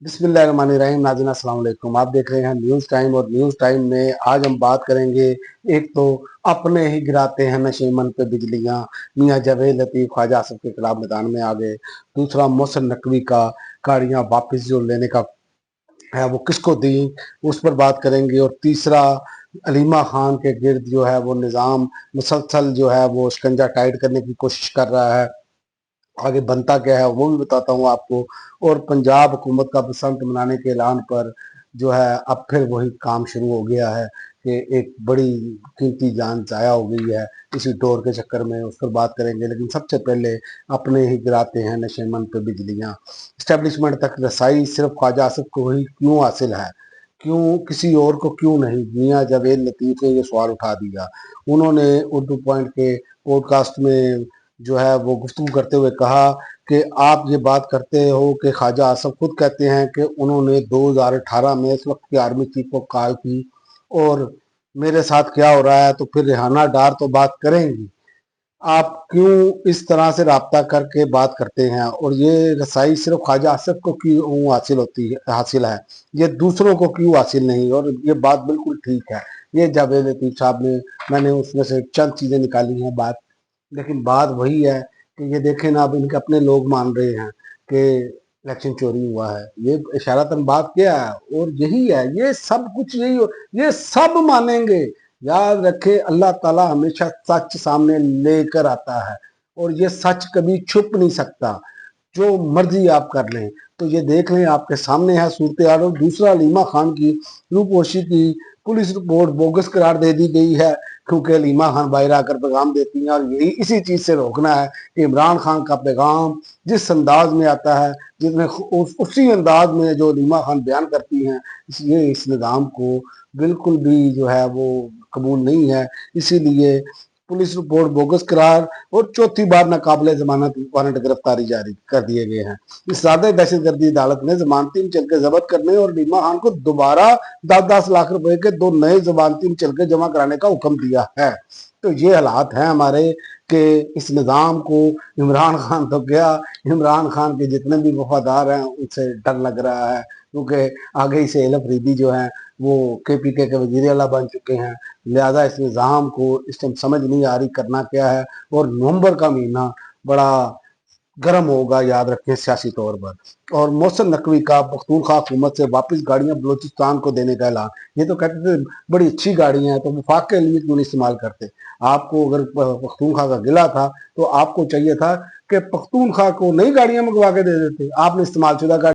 बिस्मिल्लाहिर्रहमानिर्रहीम। नाज़रीन अस्सलाम वालेकुम। आप देख रहे हैं न्यूज़ टाइम और न्यूज़ टाइम में आज हम बात करेंगे। एक तो अपने ही गिराते हैं नशीमन पे बिजलियां, मियां जावेद लतीफ़ ख्वाजा आसिफ के खिलाफ मैदान में आ गए। दूसरा मोहसिन नकवी का गाड़ियां वापस जो लेने का है वो किसको दी, उस पर बात करेंगे। और तीसरा अलीमा खान के गिर्द जो है वो निज़ाम मुसलसल जो है वो शिकंजा टाइट करने की कोशिश कर रहा है। आगे बनता क्या है वो भी बताता हूँ आपको। और पंजाब हुकूमत का बसंत मनाने के ऐलान पर जो है अब फिर वही काम शुरू हो गया है कि एक बड़ी कीमती जान जाया हो गई है इसी दौर के चक्कर में, उस पर बात करेंगे। लेकिन सबसे पहले अपने ही गिराते हैं नशेमन पे बिजलियां। इस्टेब्लिशमेंट तक रसाई सिर्फ ख्वाजा आसिफ को ही क्यों हासिल है, क्यों किसी और को क्यों नहीं? मियां जावेद लतीफ़ ने ये सवाल उठा दिया। उन्होंने उर्दू पॉइंट के पॉडकास्ट में जो है वो गुफ्तगू करते हुए कहा कि आप ये बात करते हो कि ख्वाजा आसिफ खुद कहते हैं कि उन्होंने 2018 में इस वक्त की आर्मी चीफ को कॉल की और मेरे साथ क्या हो रहा है, तो फिर रेहाना डार तो बात करेंगी। आप क्यों इस तरह से राब्ता करके बात करते हैं? और ये रसाई सिर्फ ख्वाजा आसिफ को क्यों हासिल है, ये दूसरों को क्यों हासिल नहीं? और ये बात बिल्कुल ठीक है, ये जावेद लतीफ़ साहब ने, मैंने उसमें से चंद चीज़ें निकाली हैं बात। लेकिन बात वही है कि ये देखें ना, अब इनके अपने लोग मान रहे हैं कि इलेक्शन चोरी हुआ है। ये इशारतन बात क्या है? और यही है, ये सब कुछ यही हो, ये सब मानेंगे। याद रखे, अल्लाह ताला हमेशा सच सामने लेकर आता है और ये सच कभी छुप नहीं सकता। जो मर्जी आप कर लें, तो ये देख लें आपके सामने है सूरत हाल। और दूसरा, अलीमा खान की रूपोशी की पुलिस रिपोर्ट बोगस करार दे दी गई है क्योंकि अलीमा खान बाहर आकर पैगाम देती हैं और यही इसी चीज़ से रोकना है कि इमरान खान का पैगाम जिस अंदाज में आता है, जिसमें उसी अंदाज में जो अलीमा खान बयान करती हैं, ये इस निज़ाम को बिल्कुल भी जो है वो कबूल नहीं है। इसीलिए पुलिस रिपोर्ट बोगस करार और चौथी बार नाकाबिले जमानत वारंट गिरफ्तारी जारी कर दिए गए हैं। इस ज्यादा दहशतगर्दी अदालत ने जमानती मुचलके जब्त करने और अलीमा खान को दोबारा 10-10 लाख रुपए के 2 नए जमानती मुचलके जमा कराने का हुक्म दिया है। तो ये हालात हैं हमारे कि इस निज़ाम को इमरान खान तो क्या, इमरान खान के जितने भी वफादार हैं उनसे डर लग रहा है क्योंकि आगे ही से हेल अफरीदी जो है वो KPK के वजीर आला बन चुके हैं। लिहाजा इस निज़ाम को इस टाइम समझ नहीं आ रही करना क्या है। और नवंबर का महीना बड़ा गर्म होगा, याद रखें, सियासी तौर पर। और मोहसिन नकवी का पख्तूनख्वा हुकूमत से वापस गाड़ियां बलूचिस्तान को देने का ऐलान। ये तो कहते थे बड़ी अच्छी गाड़ियां हैं, तो वफाक के लिए क्यों नहीं इस्तेमाल करते? आपको अगर पख्तूनख्वा का गिला था तो आपको चाहिए था कि पख्तूनख्वा को नई गाड़ियां मंगवा के दे देते। आपने इस्तेमाल शुदा